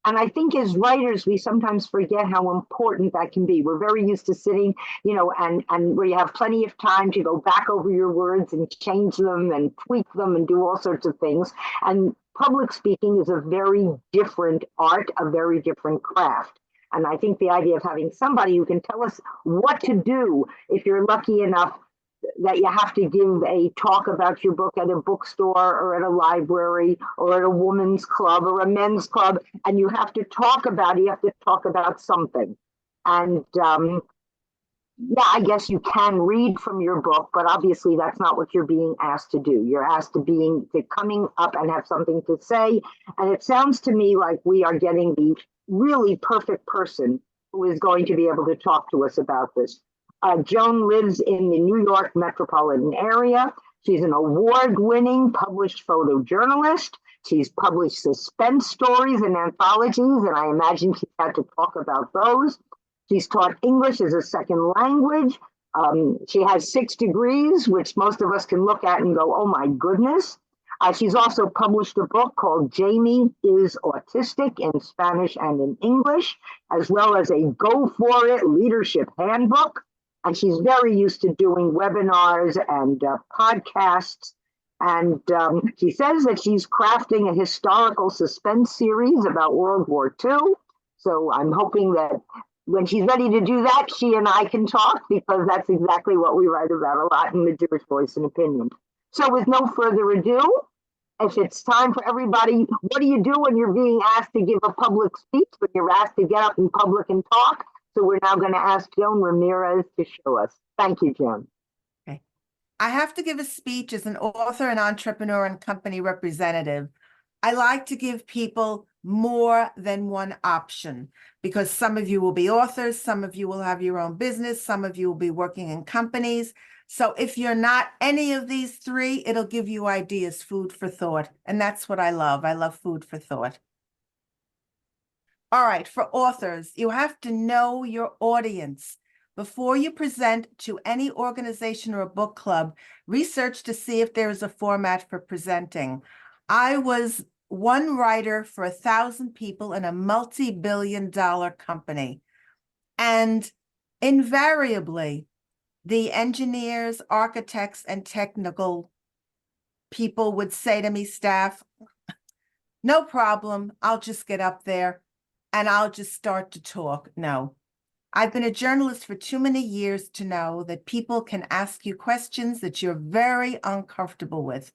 And I think as writers, we sometimes forget how important that can be. We're very used to sitting, and where you have plenty of time to go back over your words and change them and tweak them and do all sorts of things. And public speaking is a very different art, a very different craft. And I think the idea of having somebody who can tell us what to do, if you're lucky enough that you have to give a talk about your book at a bookstore or at a library or at a women's club or a men's club, and you have to talk about something. And yeah, I guess you can read from your book, but obviously that's not what you're being asked to do. You're asked to coming up and have something to say. And it sounds to me like we are getting the really perfect person who is going to be able to talk to us about this. Joan lives in the New York metropolitan area. She's an award-winning published photojournalist. She's published suspense stories and anthologies, and I imagine she's had to talk about those. She's taught English as a second language. She has 6 degrees, which most of us can look at and go, oh my goodness. She's also published a book called Jamie is Autistic in Spanish and in English, as well as a Go For It Leadership Handbook. And she's very used to doing webinars and podcasts. And she says that she's crafting a historical suspense series about World War II. So I'm hoping that when she's ready to do that, she and I can talk, because that's exactly what we write about a lot in the Jewish Voice and Opinion. So with no further ado, if it's time for everybody, what do you do when you're being asked to give a public speech, when you're asked to get up in public and talk? So we're now going to ask Joan Ramirez to show us. Thank you, Joan. Okay. I have to give a speech as an author, an entrepreneur, and company representative. I like to give people more than one option, because some of you will be authors, some of you will have your own business, some of you will be working in companies. So if you're not any of these 3, it'll give you ideas, food for thought. And that's what I love. I love food for thought. All right, for authors, you have to know your audience. Before you present to any organization or a book club, research to see if there is a format for presenting. I was one writer for 1,000 people in a multi-billion-dollar company. And invariably, the engineers, architects, and technical people would say to me, staff, no problem, I'll just get up there and I'll just start to talk. No, I've been a journalist for too many years to know that people can ask you questions that you're very uncomfortable with.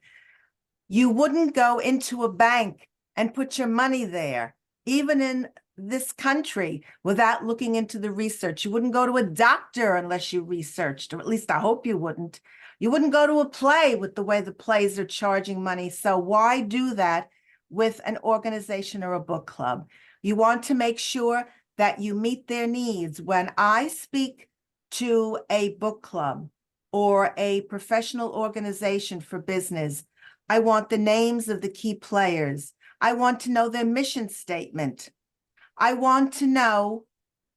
You wouldn't go into a bank and put your money there, even in this country, without looking into the research. You wouldn't go to a doctor unless you researched, or at least I hope you wouldn't. You wouldn't go to a play with the way the plays are charging money. So why do that with an organization or a book club? You want to make sure that you meet their needs. When I speak to a book club or a professional organization for business, I want the names of the key players. I want to know their mission statement. I want to know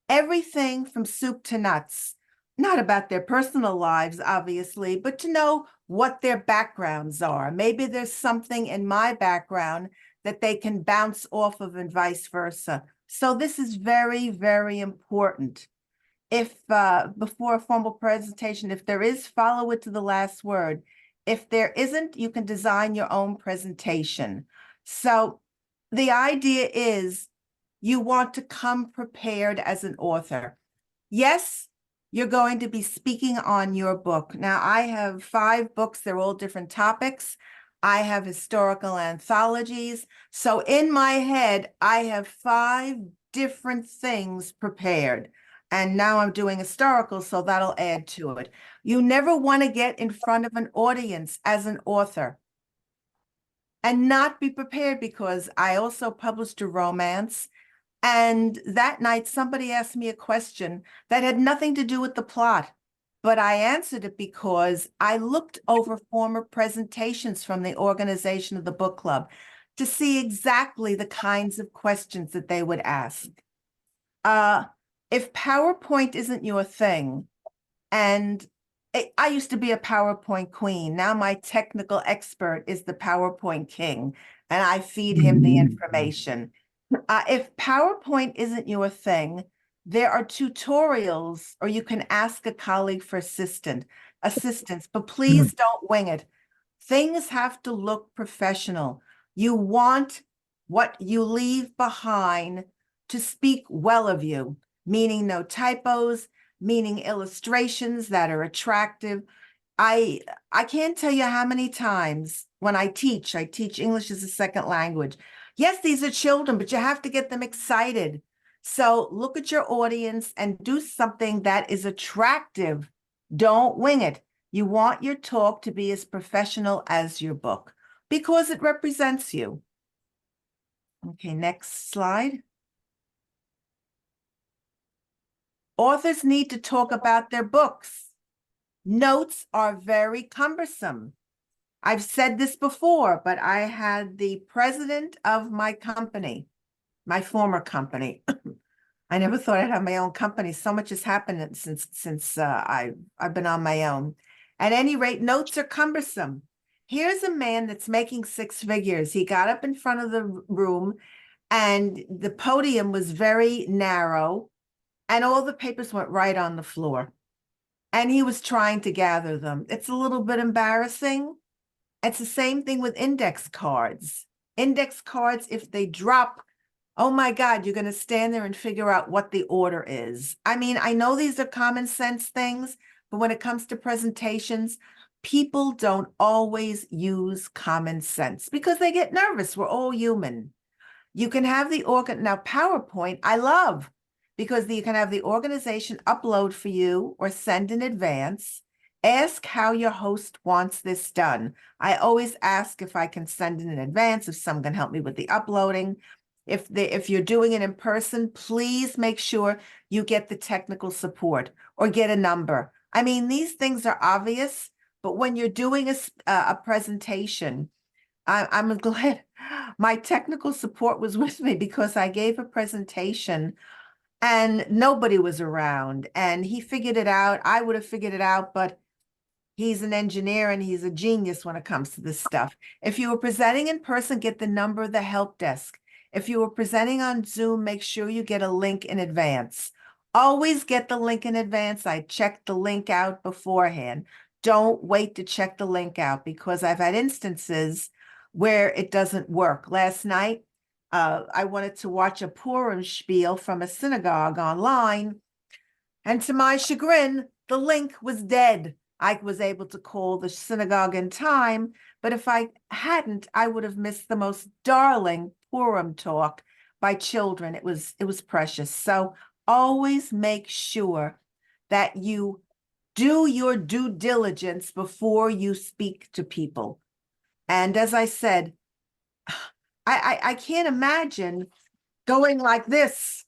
everything from soup to nuts, not about their personal lives, obviously, but to know what their backgrounds are. Maybe there's something in my background that they can bounce off of and vice versa. So this is very, very important. If before a formal presentation, if there is, follow it to the last word. If there isn't, you can design your own presentation. So the idea is you want to come prepared as an author. Yes, you're going to be speaking on your book. Now, I have 5 books. They're all different topics. I have historical anthologies. So in my head, I have 5 different things prepared. And now I'm doing historical, so that'll add to it. You never want to get in front of an audience as an author and not be prepared, because I also published a romance. And that night, somebody asked me a question that had nothing to do with the plot. But I answered it because I looked over former presentations from the organization of the book club to see exactly the kinds of questions that they would ask. If PowerPoint isn't your thing, and I used to be a PowerPoint queen, now my technical expert is the PowerPoint king, and I feed him the information. If PowerPoint isn't your thing, there are tutorials, or you can ask a colleague for assistance, but please don't wing it. Things have to look professional. You want what you leave behind to speak well of you, meaning no typos, meaning illustrations that are attractive. I I can't tell you how many times when I teach English as a second language. Yes, these are children, but you have to get them excited. So look at your audience and do something that is attractive. Don't wing it. You want your talk to be as professional as your book because it represents you. Okay, next slide. Authors need to talk about their books. Notes are very cumbersome. I've said this before, but I had the president of my company, my former company. I never thought I'd have my own company. So much has happened since I've been on my own. At any rate, notes are cumbersome. Here's a man that's making six figures. He got up in front of the room, and the podium was very narrow, and all the papers went right on the floor. And he was trying to gather them. It's a little bit embarrassing. It's the same thing with index cards. Index cards, if they drop, oh my God, you're going to stand there and figure out what the order is. I mean, I know these are common sense things, but when it comes to presentations, people don't always use common sense because they get nervous. We're all human. You can have now PowerPoint, I love because you can have the organization upload for you or send in advance. Ask how your host wants this done. I always ask if I can send in advance, if someone can help me with the uploading. If you're doing it in person, please make sure you get the technical support or get a number. I mean, these things are obvious, but when you're doing a presentation, I'm glad my technical support was with me because I gave a presentation and nobody was around and he figured it out. I would have figured it out, but he's an engineer and he's a genius when it comes to this stuff. If you were presenting in person, get the number of the help desk. If you were presenting on Zoom, make sure you get a link in advance. Always get the link in advance. I checked the link out beforehand. Don't wait to check the link out because I've had instances where it doesn't work. Last night, I wanted to watch a Purim spiel from a synagogue online, and to my chagrin, the link was dead. I was able to call the synagogue in time, but if I hadn't, I would have missed the most darling Purim talk by children. It was precious. So always make sure that you do your due diligence before you speak to people. And as I said, I can't imagine going like this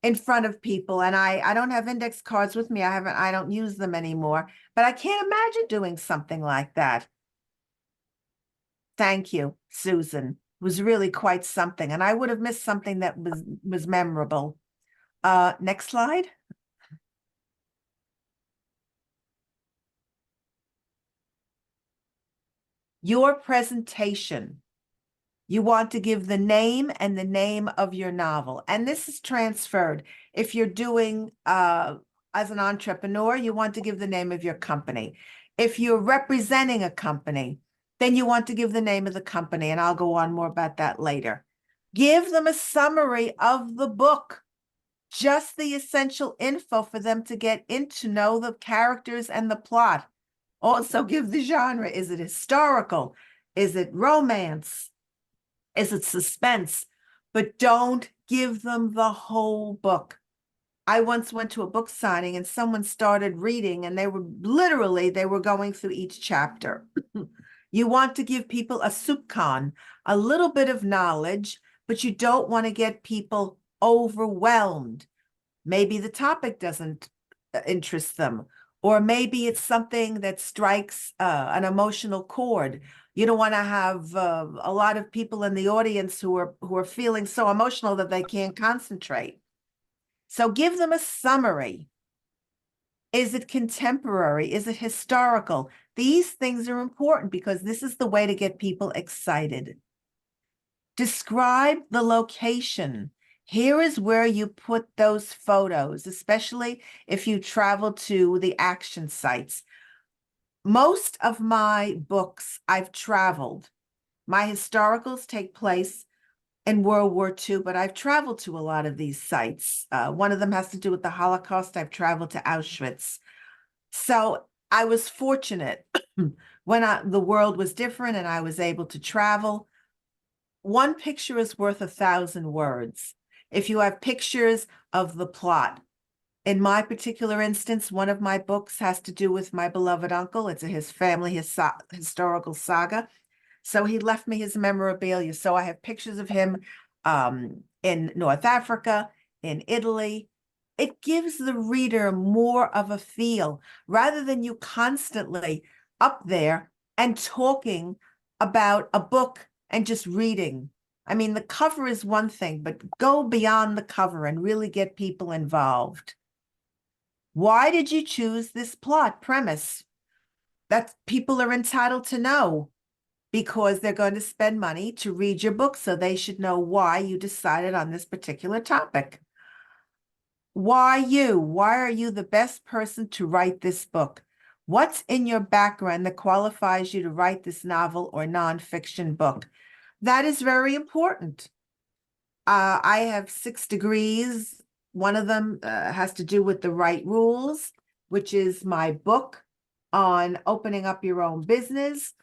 in front of people. And I don't have index cards with me. I don't use them anymore, but I can't imagine doing something like that. Thank you, Susan. It was really quite something. And I would have missed something that was memorable. Next slide. Your presentation. You want to give the name and the name of your novel. And this is transferred. If you're doing, as an entrepreneur, you want to give the name of your company. If you're representing a company, then you want to give the name of the company. And I'll go on more about that later. Give them a summary of the book, just the essential info for them to get into know the characters and the plot. Also give the genre. Is it historical? Is it romance? Is it suspense? But don't give them the whole book. I once went to a book signing and someone started reading and they were going through each chapter. You want to give people a subcon, a little bit of knowledge, but you don't want to get people overwhelmed. Maybe the topic doesn't interest them, or maybe it's something that strikes an emotional chord. You don't want to have a lot of people in the audience who are feeling so emotional that they can't concentrate. So give them a summary. Is it contemporary? Is it historical? These things are important because this is the way to get people excited. Describe the location. Here is where you put those photos, especially if you travel to the action sites. Most of my books, I've traveled. My historicals take place in World War II, but I've traveled to a lot of these sites. One of them has to do with the Holocaust. I've traveled to Auschwitz. So I was fortunate when the world was different and I was able to travel. One picture is worth 1,000 words. If you have pictures of the plot. In my particular instance, one of my books has to do with my beloved uncle. It's his family historical saga. So he left me his memorabilia. So I have pictures of him in North Africa, in Italy. It gives the reader more of a feel rather than you constantly up there and talking about a book and just reading. I mean, the cover is one thing, but go beyond the cover and really get people involved. Why did you choose this plot premise? That people are entitled to know because they're going to spend money to read your book, so they should know why you decided on this particular topic. Why you? Why are you the best person to write this book? What's in your background that qualifies you to write this novel or nonfiction book? That is very important. I have 6 degrees. One of them has to do with the right rules, which is my book on opening up your own business.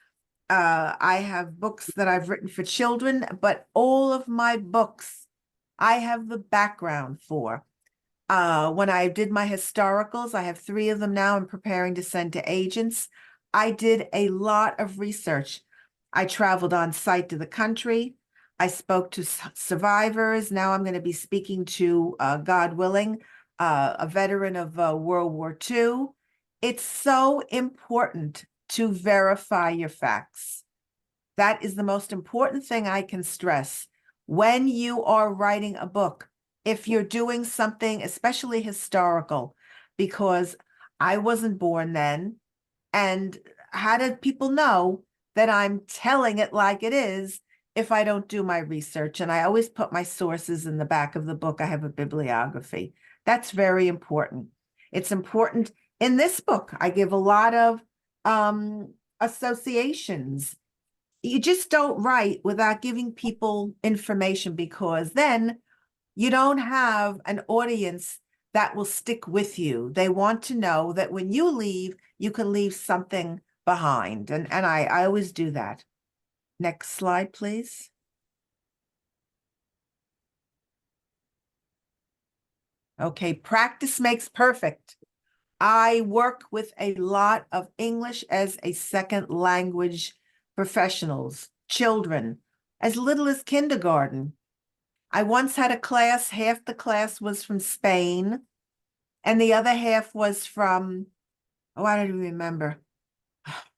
I have books that I've written for children, but all of my books, I have the background for. When I did my historicals, I have 3 of them now. I'm preparing to send to agents. I did a lot of research. I traveled on site to the country. I spoke to survivors. Now I'm going to be speaking to, God willing, a veteran of World War II. It's so important to verify your facts. That is the most important thing I can stress. When you are writing a book, if you're doing something, especially historical, because I wasn't born then, and how do people know that I'm telling it like it is if I don't do my research? And I always put my sources in the back of the book. I have a bibliography. That's very important. It's important in this book. I give a lot of associations. You just don't write without giving people information, because then you don't have an audience that will stick with you. They want to know that when you leave, you can leave something behind. And I always do that. Next slide, please. Okay, practice makes perfect. I work with a lot of English as a second language professionals, children, as little as kindergarten. I once had a class, half the class was from Spain, and the other half was from, oh, I don't even remember.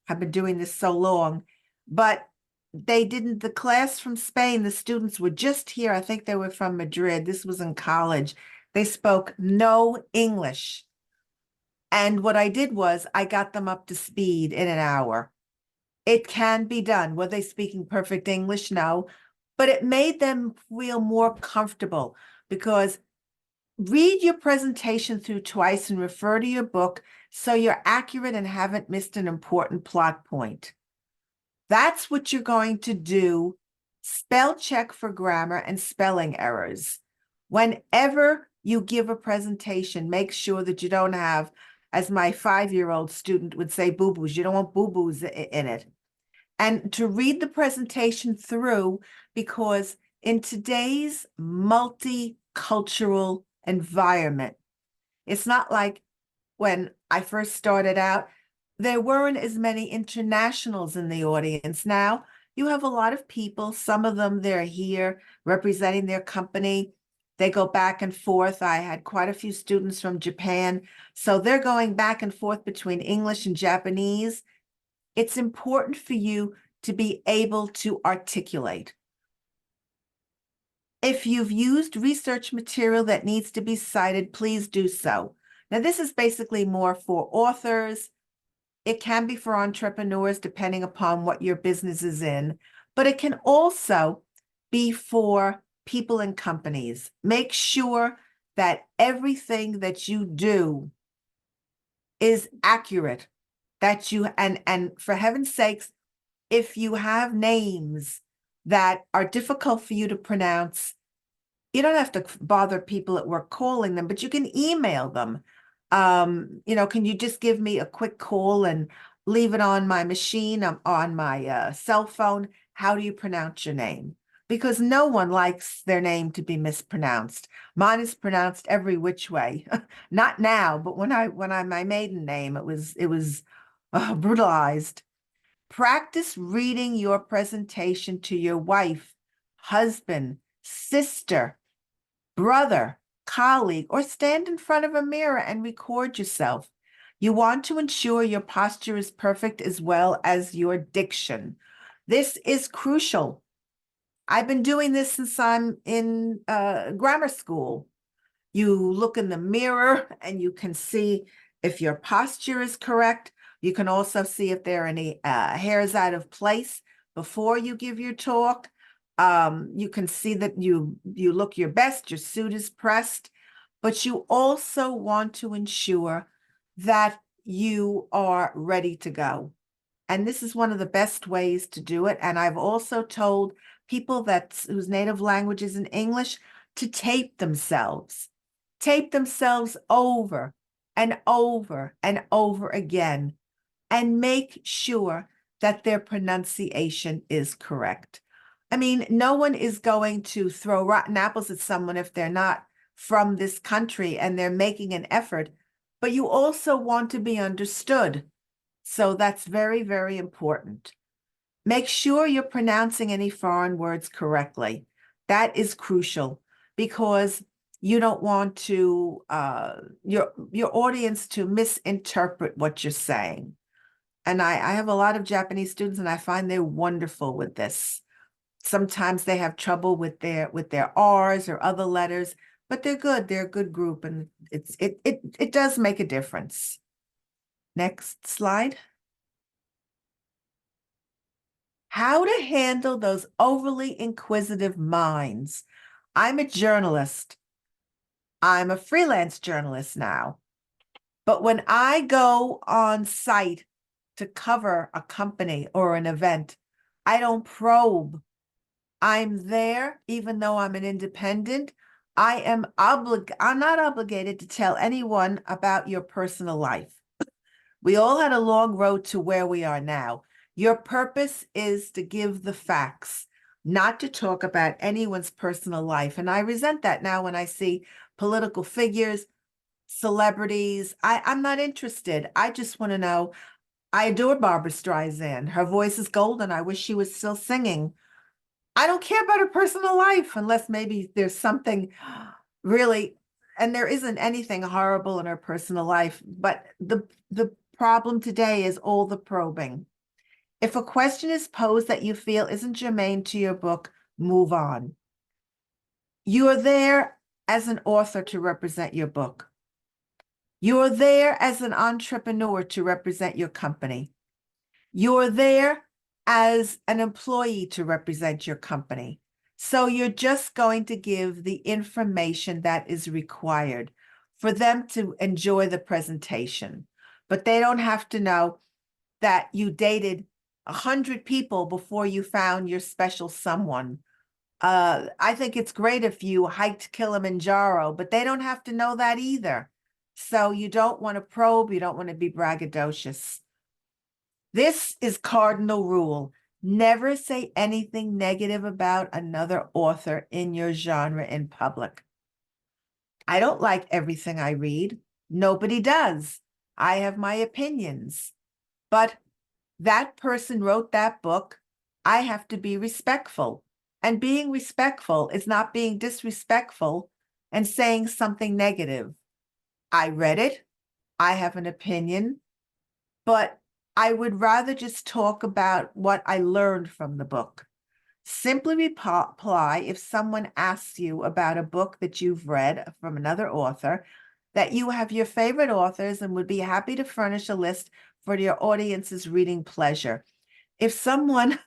I've been doing this so long, but they didn't, the class from Spain, the students were just here. I think they were from Madrid. This was in college. They spoke no English. And what I did was I got them up to speed in an hour. It can be done. Were they speaking perfect English? No, but it made them feel more comfortable, because read your presentation through twice and refer to your book so you're accurate and haven't missed an important plot point. That's what you're going to do. Spell check for grammar and spelling errors. Whenever you give a presentation, make sure that you don't have, as my 5-year-old student would say, boo-boos. You don't want boo-boos in it. And to read the presentation through, because in today's multicultural environment, it's not like when I first started out, there weren't as many internationals in the audience. Now you have a lot of people, some of them, they're here representing their company. They go back and forth. I had quite a few students from Japan. So they're going back and forth between English and Japanese. It's important for you to be able to articulate. If you've used research material that needs to be cited, please do so. Now, this is basically more for authors. It can be for entrepreneurs, depending upon what your business is in, but it can also be for people and companies. Make sure that everything that you do is accurate, that you, and for heaven's sakes, if you have names that are difficult for you to pronounce, you don't have to bother people at work calling them, but you can email them. Can you just give me a quick call and leave it on my machine, on my cell phone? How do you pronounce your name? Because no one likes their name to be mispronounced. Mine is pronounced every which way. Not now, but when my maiden name, it was brutalized. Practice reading your presentation to your wife, husband, sister, brother, colleague, or stand in front of a mirror and record yourself. You want to ensure your posture is perfect as well as your diction. This is crucial. I've been doing this since I'm in grammar school. You look in the mirror and you can see if your posture is correct. You can also see if there are any hairs out of place before you give your talk. You can see that you look your best, your suit is pressed, but you also want to ensure that you are ready to go. And this is one of the best ways to do it. And I've also told people whose native language is in English to tape themselves over and over and over again, and make sure that their pronunciation is correct. I mean, no one is going to throw rotten apples at someone if they're not from this country and they're making an effort, but you also want to be understood. So that's very, very important. Make sure you're pronouncing any foreign words correctly. That is crucial because you don't want to your audience to misinterpret what you're saying. And I have a lot of Japanese students, and I find they're wonderful with this. Sometimes they have trouble with their R's or other letters, but they're good. They're a good group, and it does make a difference. Next slide. How to handle those overly inquisitive minds. I'm a journalist. I'm a freelance journalist now. But when I go on site to cover a company or an event, I don't probe. I'm there, even though I'm an independent. I'm not obligated to tell anyone about your personal life. We all had a long road to where we are now. Your purpose is to give the facts, not to talk about anyone's personal life. And I resent that now when I see political figures, celebrities. I'm not interested. I just want to know. I adore Barbara Streisand. Her voice is golden. I wish she was still singing. I don't care about her personal life unless maybe there's something really, and there isn't anything horrible in her personal life. But the problem today is all the probing. If a question is posed that you feel isn't germane to your book, move on. You are there as an author to represent your book. You're there as an entrepreneur to represent your company. You're there as an employee to represent your company. So you're just going to give the information that is required for them to enjoy the presentation. But they don't have to know that you dated 100 people before you found your special someone. I think it's great if you hiked Kilimanjaro, but they don't have to know that either. So you don't want to probe, you don't want to be braggadocious. This is cardinal rule. Never say anything negative about another author in your genre in public. I don't like everything I read. Nobody does. I have my opinions. But that person wrote that book. I have to be respectful. And being respectful is not being disrespectful and saying something negative. I read it. I have an opinion, but I would rather just talk about what I learned from the book. Simply reply if someone asks you about a book that you've read from another author, that you have your favorite authors and would be happy to furnish a list for your audience's reading pleasure. If someone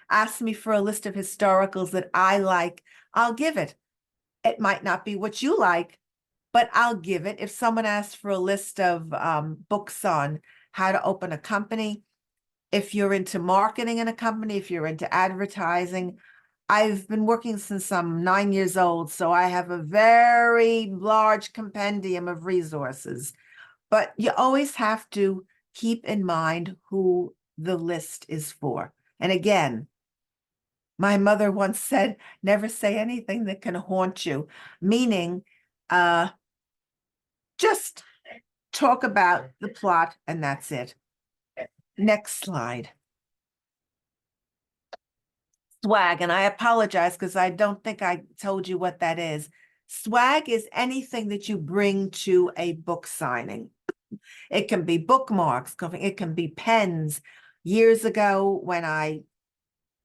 asks me for a list of historicals that I like, I'll give it. It might not be what you like, but I'll give it. If someone asks for a list of books on how to open a company, if you're into marketing in a company, if you're into advertising, I've been working since I'm 9 years old, so I have a very large compendium of resources. But you always have to keep in mind who the list is for. And again, my mother once said, never say anything that can haunt you, meaning just talk about the plot and that's it. Next slide. Swag, and I apologize because I don't think I told you what that is. Swag is anything that you bring to a book signing. It can be bookmarks, it can be pens. Years ago, when I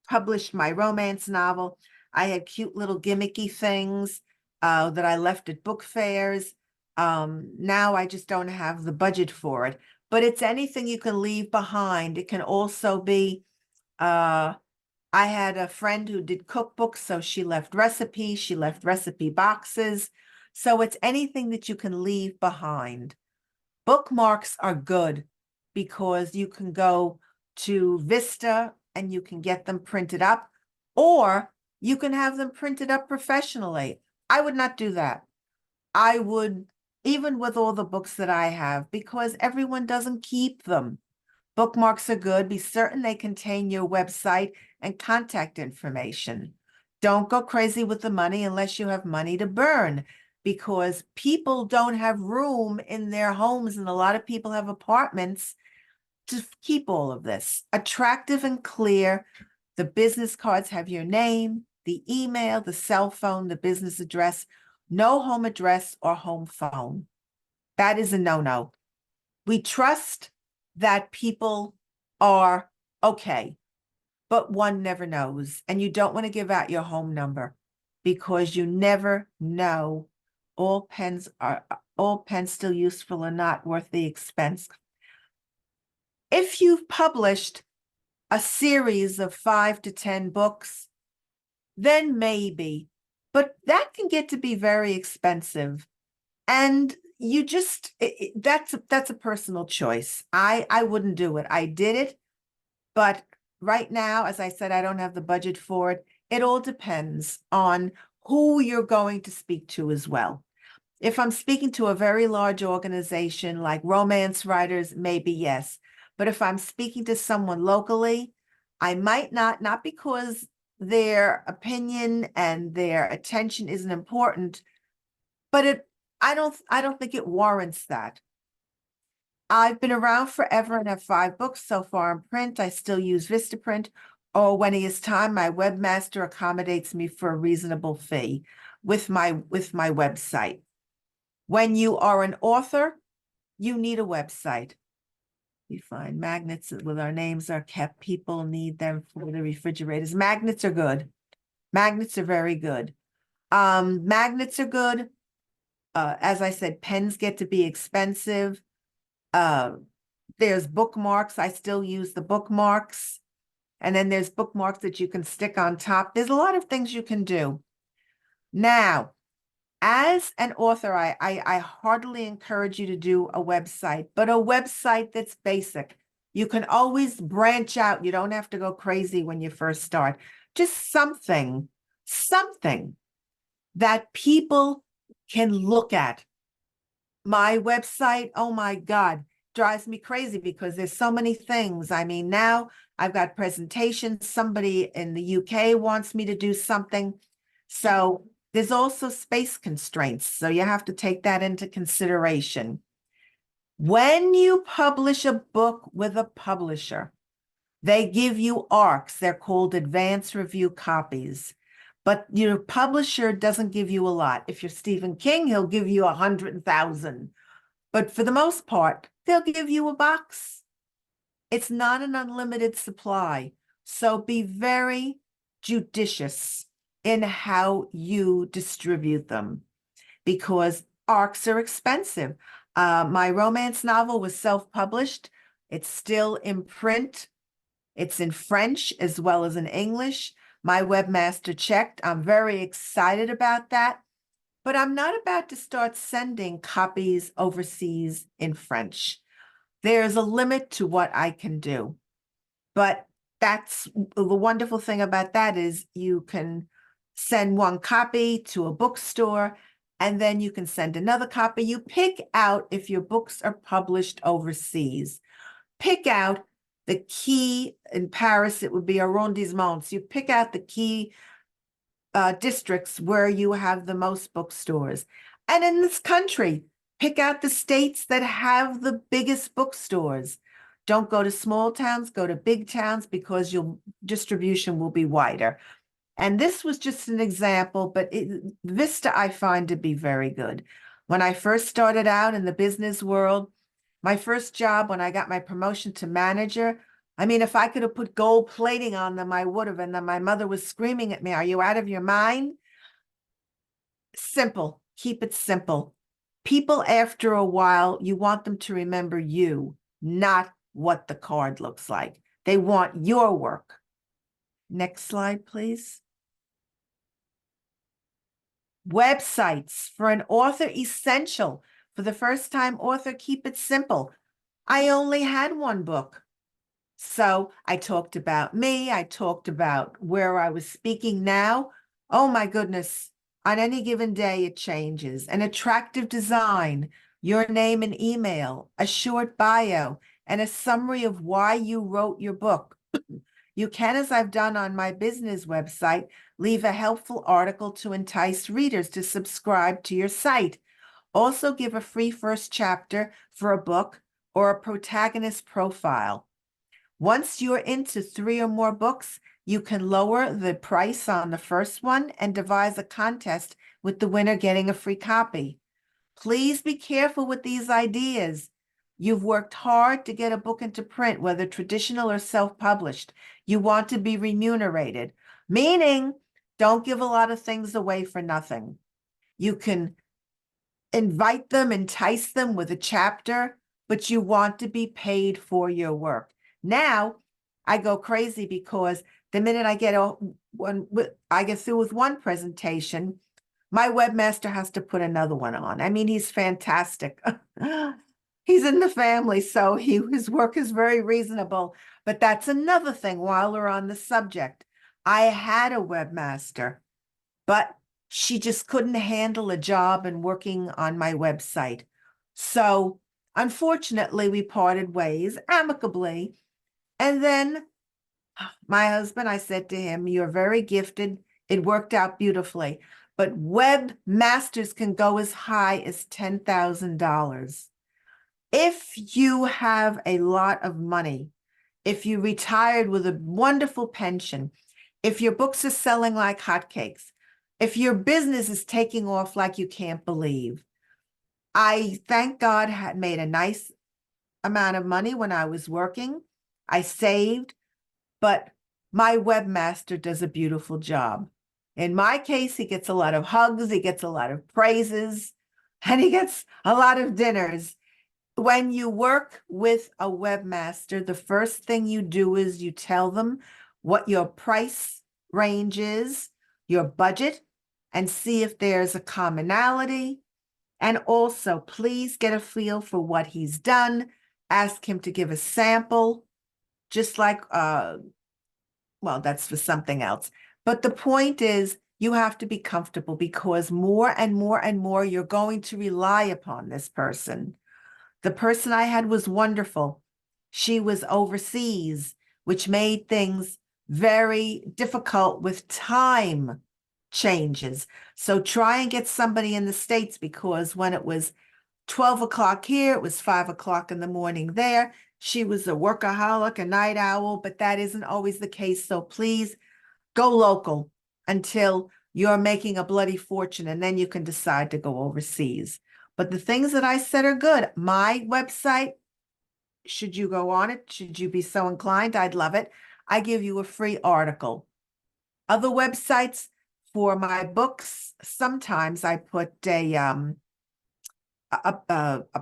published my romance novel, I had cute little gimmicky things that I left at book fairs. Now I just don't have the budget for it, but it's anything you can leave behind. It can also be, I had a friend who did cookbooks, so she left recipes, she left recipe boxes. So it's anything that you can leave behind. Bookmarks are good because you can go to Vista and you can get them printed up, or you can have them printed up professionally. I would not do that. I would, even with all the books that I have, because everyone doesn't keep them. Bookmarks are good. Be certain they contain your website and contact information. Don't go crazy with the money unless you have money to burn, because people don't have room in their homes, and a lot of people have apartments to keep all of this. Attractive and clear. The business cards have your name, the email, the cell phone, the business address, no home address or home phone. That is a no-no. We trust that people are okay, but one never knows. And you don't want to give out your home number because you never know. All pens still useful and not worth the expense. If you've published a series of 5 to 10 books, then maybe, but that can get to be very expensive. And you just, that's a personal choice. I wouldn't do it. I did it, but right now, as I said, I don't have the budget for it. It all depends on who you're going to speak to as well. If I'm speaking to a very large organization like romance writers, maybe yes. But if I'm speaking to someone locally, I might not because their opinion and their attention isn't important, but I don't think it warrants that. I've been around forever and have 5 books so far in print. I still use Vistaprint, or when it is time, my webmaster accommodates me for a reasonable fee with my website. When you are an author, you need a website. We find magnets with our names are kept. People need them for the refrigerators. Magnets are good. Magnets are very good. Magnets are good. As I said, pens get to be expensive. There's bookmarks. I still use the bookmarks. And then there's bookmarks that you can stick on top. There's a lot of things you can do. Now, as an author, I heartily encourage you to do a website, but a website that's basic. You can always branch out. You don't have to go crazy when you first start. Just something that people can look at. My website, oh my God, drives me crazy because there's so many things. I mean, now I've got presentations. Somebody in the UK wants me to do something. So there's also space constraints. So you have to take that into consideration. When you publish a book with a publisher, they give you ARCs. They're called advance review copies. But your publisher doesn't give you a lot. If you're Stephen King, he'll give you 100,000. But for the most part, they'll give you a box. It's not an unlimited supply. So be very judicious in how you distribute them, because ARCs are expensive. My romance novel was self-published. It's still in print. It's in French as well as in English. My webmaster checked. I'm very excited about that. But I'm not about to start sending copies overseas in French. There's a limit to what I can do. But that's the wonderful thing about that is you can send one copy to a bookstore and then you can send another copy. You pick out if your books are published overseas. Pick out the key, in Paris, it would be arrondissements. You pick out the key districts where you have the most bookstores. And in this country, pick out the states that have the biggest bookstores. Don't go to small towns, go to big towns because your distribution will be wider. And this was just an example, but Vista I find to be very good. When I first started out in the business world, my first job when I got my promotion to manager, I mean, if I could have put gold plating on them, I would have. And then my mother was screaming at me, "Are you out of your mind?" Simple. Keep it simple. People, after a while, you want them to remember you, not what the card looks like. They want your work. Next slide, please. Websites for an author essential. For the first time author, keep it simple. I only had one book. So I talked about me. I talked about where I was speaking now. Oh my goodness. On any given day, it changes. An attractive design, your name and email, a short bio, and a summary of why you wrote your book. You can, as I've done on my business website, leave a helpful article to entice readers to subscribe to your site. Also give a free first chapter for a book or a protagonist profile. Once you're into 3 or more books, you can lower the price on the first one and devise a contest with the winner getting a free copy. Please be careful with these ideas. You've worked hard to get a book into print, whether traditional or self-published. You want to be remunerated, meaning don't give a lot of things away for nothing. You can invite them, entice them with a chapter, but you want to be paid for your work. Now, I go crazy because the minute I get through with one presentation, my webmaster has to put another one on. I mean, he's fantastic. He's in the family, so his work is very reasonable. But that's another thing while we're on the subject. I had a webmaster, but she just couldn't handle a job and working on my website. So unfortunately, we parted ways amicably. And then my husband, I said to him, "You're very gifted. It worked out beautifully. But webmasters can go as high as $10,000. If you have a lot of money, if you retired with a wonderful pension, if your books are selling like hotcakes, if your business is taking off like you can't believe." I, thank God, had made a nice amount of money when I was working. I saved, but my webmaster does a beautiful job. In my case, he gets a lot of hugs, he gets a lot of praises, and he gets a lot of dinners. When you work with a webmaster, the first thing you do is you tell them what your price range is, your budget, and see if there's a commonality. And also, please get a feel for what he's done. Ask him to give a sample, just like, well, that's for something else. But the point is, you have to be comfortable because more and more and more, you're going to rely upon this person. The person I had was wonderful. She was overseas, which made things very difficult with time changes. So try and get somebody in the States because when it was 12 o'clock here, it was 5 o'clock in the morning there. She was a workaholic, a night owl, but that isn't always the case. So please go local until you're making a bloody fortune, and then you can decide to go overseas. But the things that I said are good. My website, should you go on it, should you be so inclined, I'd love it. I give you a free article. Other websites for my books, sometimes I put a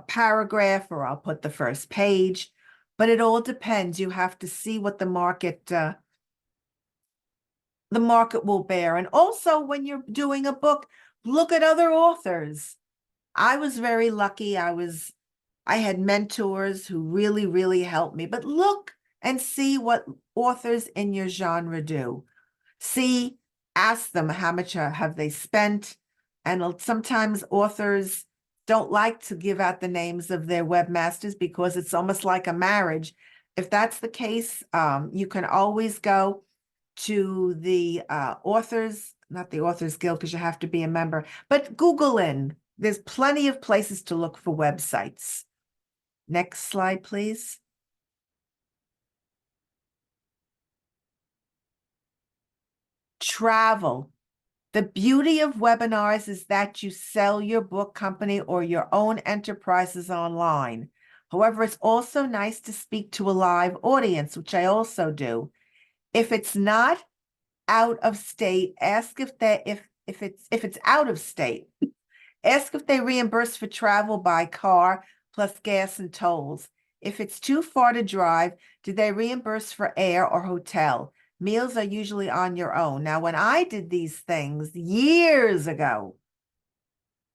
paragraph or I'll put the first page. but it all depends. You have to see what the market will bear. And also when you're doing a book, look at other authors. I was very lucky. I had mentors who really, really helped me, but look and see what authors in your genre do. See, ask them how much have they spent. And sometimes authors don't like to give out the names of their webmasters because it's almost like a marriage. If that's the case, you can always go to the authors, not the Authors Guild because you have to be a member, but Google in. There's plenty of places to look for websites. Next slide, please. Travel. The beauty of webinars is that you sell your book company or your own enterprises online. However, it's also nice to speak to a live audience, which I also do. If it's not out of state, ask if it's out of state, ask if they reimburse for travel by car plus gas and tolls. If it's too far to drive, do they reimburse for air or hotel? Meals are usually on your own. Now, when I did these things years ago,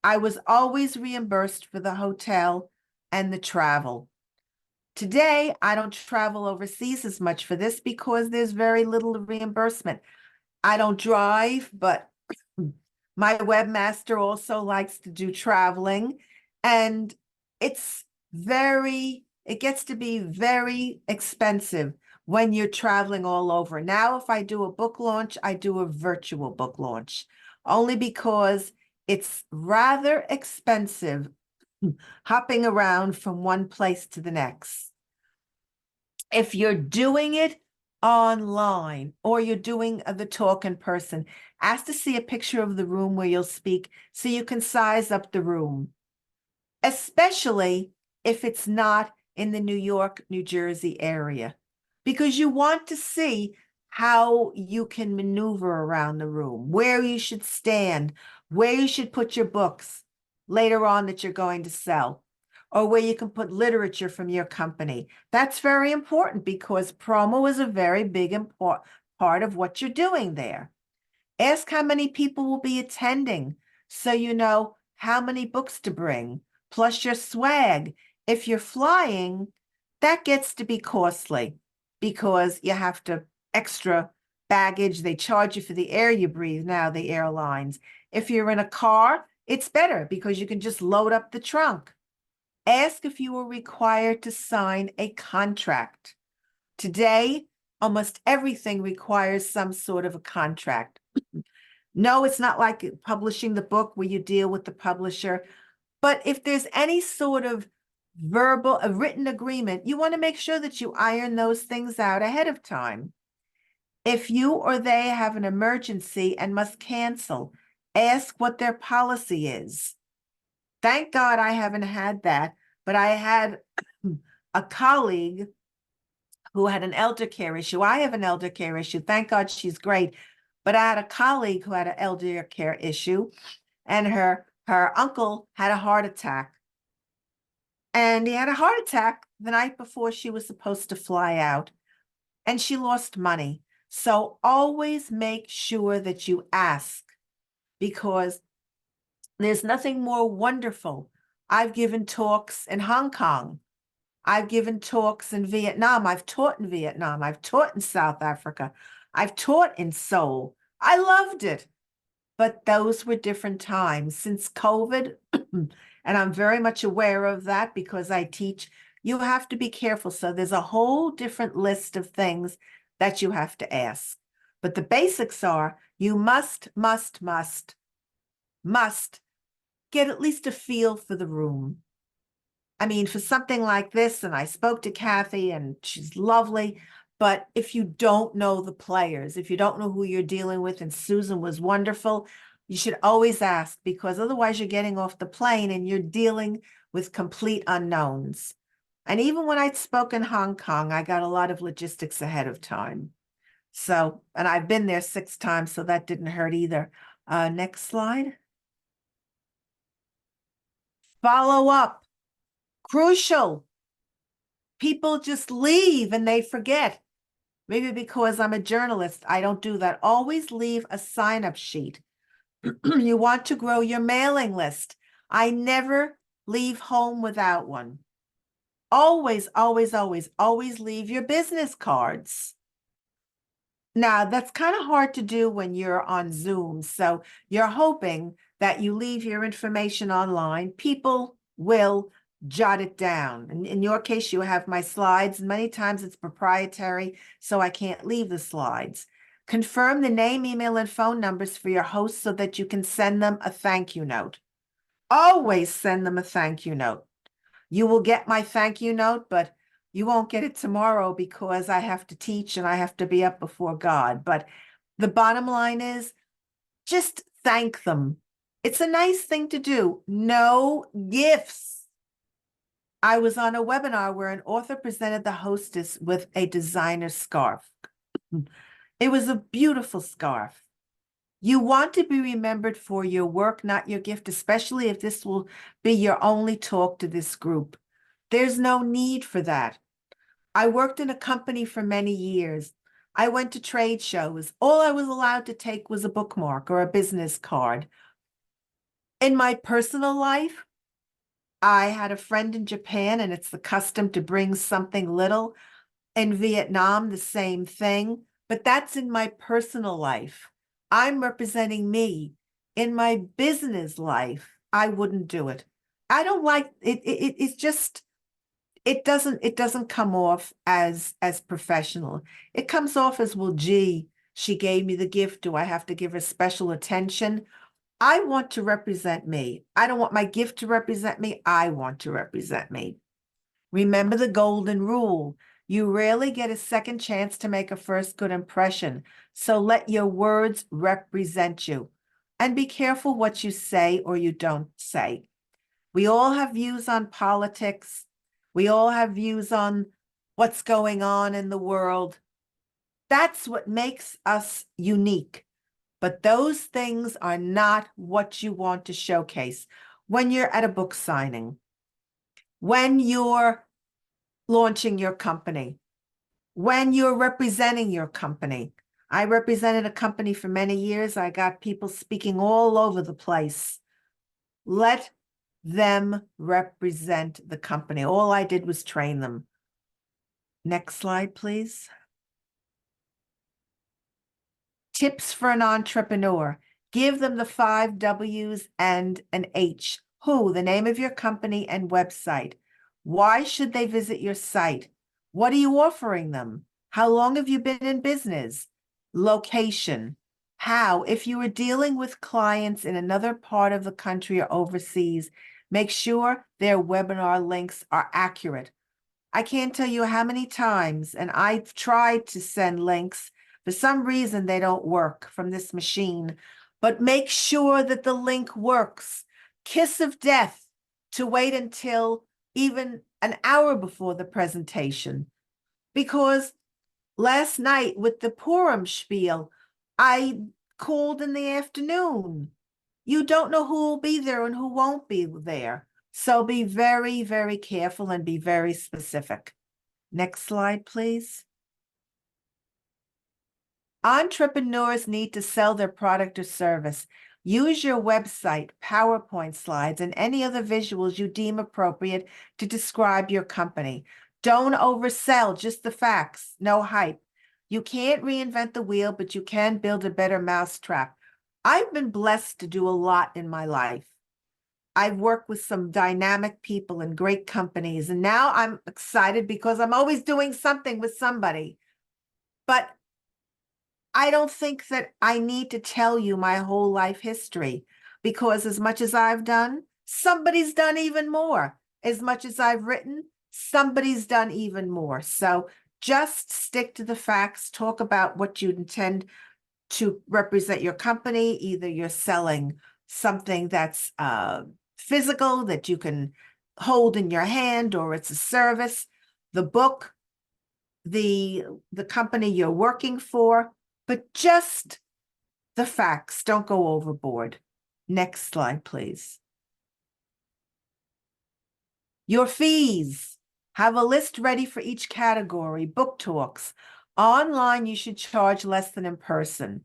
I was always reimbursed for the hotel and the travel. Today, I don't travel overseas as much for this because there's very little reimbursement. I don't drive, but my webmaster also likes to do traveling, and it gets to be very expensive when you're traveling all over. Now, if I do a book launch, I do a virtual book launch, only because it's rather expensive hopping around from one place to the next. If you're doing it online or you're doing the talk in person, ask to see a picture of the room where you'll speak so you can size up the room, especially if it's not in the New York, New Jersey area, because you want to see how you can maneuver around the room, where you should stand, where you should put your books later on that you're going to sell, or where you can put literature from your company. That's very important because promo is a very big part of what you're doing there. Ask how many people will be attending so you know how many books to bring, plus your swag. If you're flying, that gets to be costly because you have to extra baggage. They charge you for the air you breathe now, the airlines. If you're in a car, it's better because you can just load up the trunk. Ask if you are required to sign a contract. Today, almost everything requires some sort of a contract. No, it's not like publishing the book where you deal with the publisher. But if there's any sort of a written agreement, you want to make sure that you iron those things out ahead of time. If you or they have an emergency and must cancel, ask what their policy is. Thank God I haven't had that, but I had a colleague who had an elder care issue. I have an elder care issue. Thank God she's great. But I had a colleague who had an elder care issue, and her uncle had a heart attack. And he had a heart attack the night before she was supposed to fly out, and she lost money. So always make sure that you ask, because there's nothing more wonderful. I've given talks in Hong Kong. I've given talks in Vietnam. I've taught in Vietnam. I've taught in South Africa. I've taught in Seoul. I loved it. But those were different times since COVID. And I'm very much aware of that because I teach. You have to be careful. So there's a whole different list of things that you have to ask. But the basics are you must get at least a feel for the room. I mean, for something like this, and I spoke to Kathy and she's lovely, but if you don't know the players, if you don't know who you're dealing with, and Susan was wonderful, you should always ask, because otherwise you're getting off the plane and you're dealing with complete unknowns. And even when I spoke in Hong Kong, I got a lot of logistics ahead of time. So, and I've been there 6 times, so that didn't hurt either. Next slide. Follow up. Crucial. people just leave and they forget. Maybe because I'm a journalist, I don't do that. Always leave a sign-up sheet. You want to grow your mailing list. I never leave home without one. Always, always, always, always leave your business cards. Now, that's kind of hard to do when you're on Zoom. So you're hoping that you leave your information online. People will jot it down. In your case, you have my slides. Many times it's proprietary, so I can't leave the slides. Confirm the name, email, and phone numbers for your hosts so that you can send them a thank you note. Always send them a thank you note. You will get my thank you note, but you won't get it tomorrow because I have to teach and I have to be up before God. But the bottom line is just thank them. It's a nice thing to do. No gifts. I was on a webinar where an author presented the hostess with a designer scarf. It was a beautiful scarf. You want to be remembered for your work, not your gift, especially if this will be your only talk to this group. There's no need for that. I worked in a company for many years. I went to trade shows. All I was allowed to take was a bookmark or a business card. In my personal life, I had a friend in Japan, and it's the custom to bring something little. In Vietnam, the same thing. But that's in my personal life. I'm representing me. In my business life, I wouldn't do it. I don't like it. It's just, it doesn't come off as professional. It comes off as, well, gee, she gave me the gift. Do I have to give her special attention? I want to represent me. I don't want my gift to represent me. I want to represent me. Remember the golden rule. You rarely get a second chance to make a first good impression. So let your words represent you. And be careful what you say or you don't say. We all have views on politics. We all have views on what's going on in the world. That's what makes us unique. But those things are not what you want to showcase when you're at a book signing, when you're launching your company, when you're representing your company. I represented a company for many years. I got people speaking all over the place. Let them represent the company. All I did was train them. Next slide, please. Tips for an entrepreneur. Give them the 5 W's and an H. Who, the name of your company and website. Why should they visit your site? What are you offering them? How long have you been in business? Location. How, if you are dealing with clients in another part of the country or overseas, make sure their webinar links are accurate. I can't tell you how many times, and I've tried to send links. For some reason, they don't work from this machine, but make sure that the link works. Kiss of death to wait until even an hour before the presentation. Because last night with the Purim spiel, I called in the afternoon. You don't know who will be there and who won't be there. So be very, very careful and be very specific. Next slide, please. Entrepreneurs need to sell their product or service. Use your website, PowerPoint slides, and any other visuals you deem appropriate to describe your company. Don't oversell, just the facts, no hype. You can't reinvent the wheel, but you can build a better mousetrap. I've been blessed to do a lot in my life. I've worked with some dynamic people and great companies, and now I'm excited because I'm always doing something with somebody. But I don't think that I need to tell you my whole life history, because as much as I've done, somebody's done even more. As much as I've written, somebody's done even more. So just stick to the facts, talk about what you intend to represent your company. Either you're selling something that's physical that you can hold in your hand, or it's a service, the book, the company you're working for, but just the facts. Don't go overboard. Next slide, please. Your fees. Have a list ready for each category. Book talks. Online, you should charge less than in person.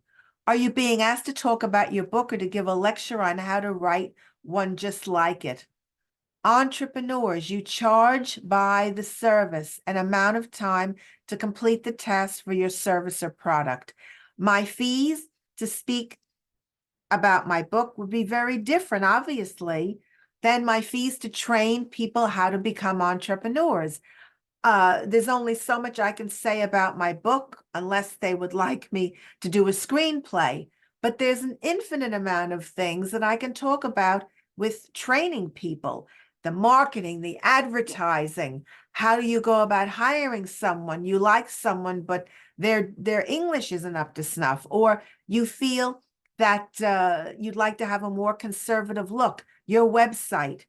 Are you being asked to talk about your book or to give a lecture on how to write one just like it? Entrepreneurs, you charge by the service, an amount of time to complete the task for your service or product. My fees to speak about my book would be very different, obviously, than my fees to train people how to become entrepreneurs. There's only so much I can say about my book unless they would like me to do a screenplay. But there's an infinite amount of things that I can talk about with training people, the marketing, the advertising. How do you go about hiring someone? You like someone, but their English isn't up to snuff, or you feel that you'd like to have a more conservative look. Your website.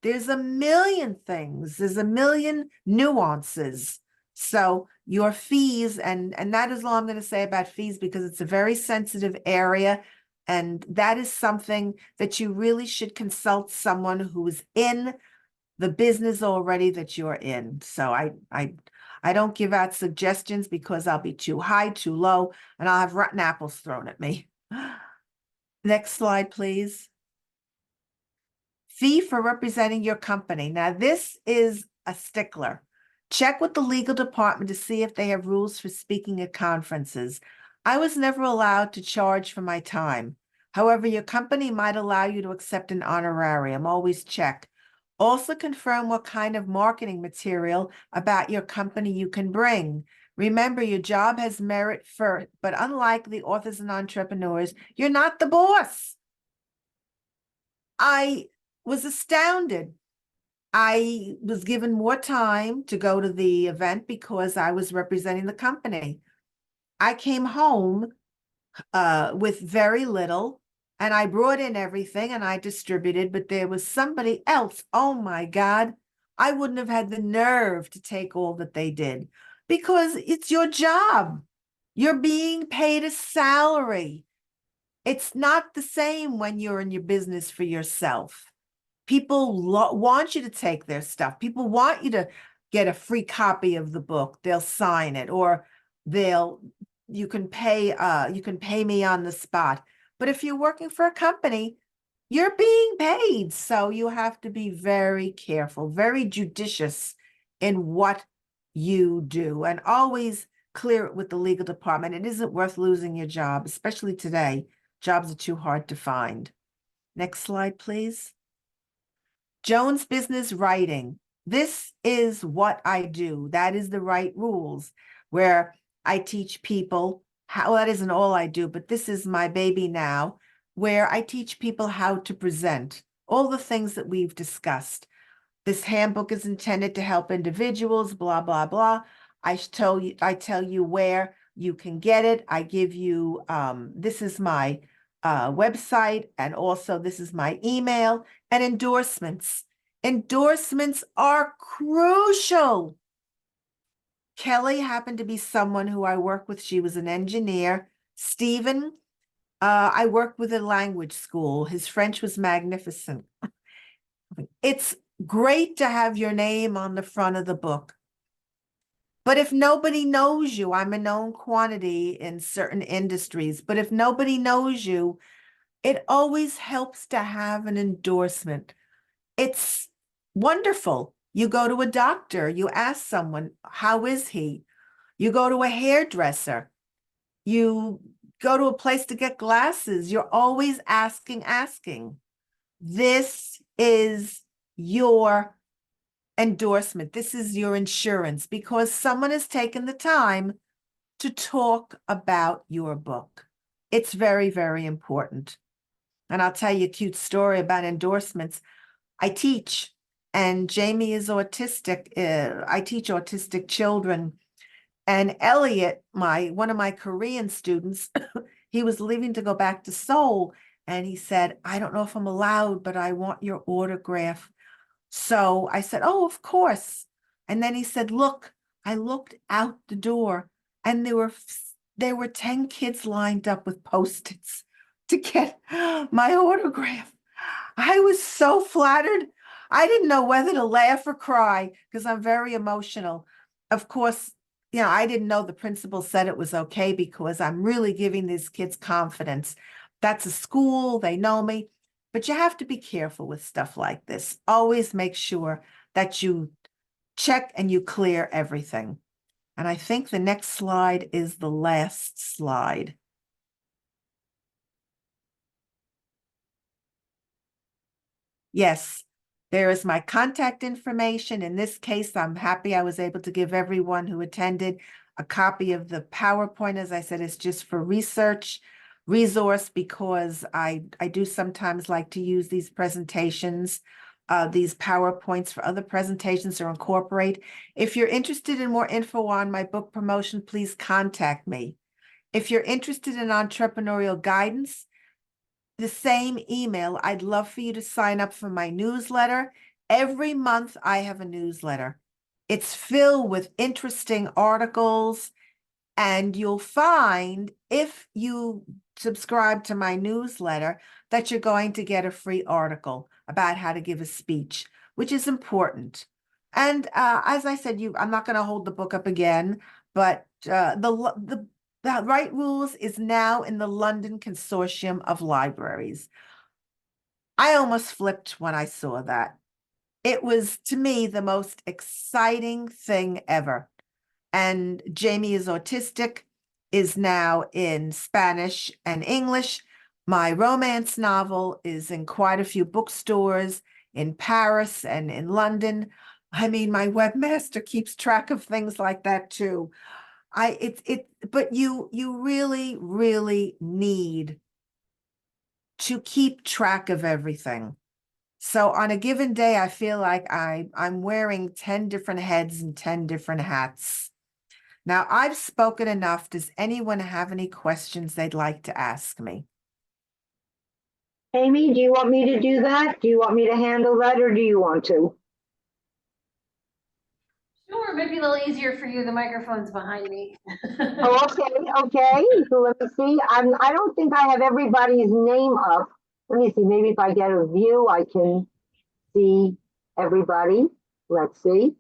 There's a million things. There's a million nuances. So your fees, and that is all I'm going to say about fees because it's a very sensitive area. And that is something that you really should consult someone who's in the business already that you're in. So I don't give out suggestions because I'll be too high, too low, and I'll have rotten apples thrown at me. Next slide, please. Fee for representing your company. Now, this is a stickler. Check with the legal department to see if they have rules for speaking at conferences. I was never allowed to charge for my time. However, your company might allow you to accept an honorarium. Always check. Also confirm what kind of marketing material about your company you can bring. Remember, your job has merit first, but unlike the authors and entrepreneurs, you're not the boss. I was astounded. I was given more time to go to the event because I was representing the company. I came home with very little and I brought in everything and I distributed, but there was somebody else. Oh my God. I wouldn't have had the nerve to take all that they did because it's your job. You're being paid a salary. It's not the same when you're in your business for yourself. People want you to take their stuff. People want you to get a free copy of the book. They'll sign it, or you can pay me on the spot. But if you're working for a company, you're being paid. So you have to be very careful, very judicious in what you do, and always clear it with the legal department. It isn't worth losing your job, especially today. Jobs are too hard to find. Next slide, please. Joan's Business Writing. This is what I do. That is the right rules, where I teach people how, well, that isn't all I do, but this is my baby now, where I teach people how to present all the things that we've discussed. This handbook is intended to help individuals, blah, blah, blah. I tell you where you can get it. I give you, this is my website, and also this is my email, and endorsements. Endorsements are crucial. Kelly happened to be someone who I work with. She was an engineer. Stephen, I worked with a language school. His French was magnificent. It's great to have your name on the front of the book. But if nobody knows you, I'm a known quantity in certain industries, but if nobody knows you, it always helps to have an endorsement. It's wonderful. You go to a doctor, you ask someone, how is he? You go to a hairdresser, you go to a place to get glasses, you're always asking. This is your endorsement. This is your insurance because someone has taken the time to talk about your book. It's very, very important. And I'll tell you a cute story about endorsements. I teach, and Jamie is autistic. I teach autistic children. And Elliot, one of my Korean students, he was leaving to go back to Seoul. And he said, I don't know if I'm allowed, but I want your autograph. So I said, oh, of course. And then he said, look, I looked out the door and there were 10 kids lined up with Post-its to get my autograph. I was so flattered. I didn't know whether to laugh or cry because I'm very emotional. Of course, I didn't know the principal said it was okay because I'm really giving these kids confidence. That's a school, they know me, but you have to be careful with stuff like this. Always make sure that you check and you clear everything. And I think the next slide is the last slide. Yes, there is my contact information. In this case, I'm happy I was able to give everyone who attended a copy of the PowerPoint. As I said, it's just for resource, because I do sometimes like to use these presentations, these PowerPoints for other presentations or incorporate. If you're interested in more info on my book promotion, please contact me. If you're interested in entrepreneurial guidance, the same email. I'd love for you to sign up for my newsletter. Every month I have a newsletter. It's filled with interesting articles, and you'll find if you subscribe to my newsletter that you're going to get a free article about how to give a speech, which is important. And as I said, I'm not going to hold the book up again, but the Right Rules is now in the London Consortium of Libraries. I almost flipped when I saw that. It was, to me, the most exciting thing ever. And Jamie is autistic, is now in Spanish and English. My romance novel is in quite a few bookstores in Paris and in London. I mean, my webmaster keeps track of things like that too. But you really, really need to keep track of everything. So on a given day, I feel like I'm wearing 10 different heads and 10 different hats. Now, I've spoken enough. Does anyone have any questions they'd like to ask me? Amy, do you want me to do that? Do you want me to handle that, or do you want to? Sure, maybe a little easier for you. The microphone's behind me. Oh, okay. So let me see. I don't think I have everybody's name up. Let me see. Maybe if I get a view, I can see everybody. Let's see.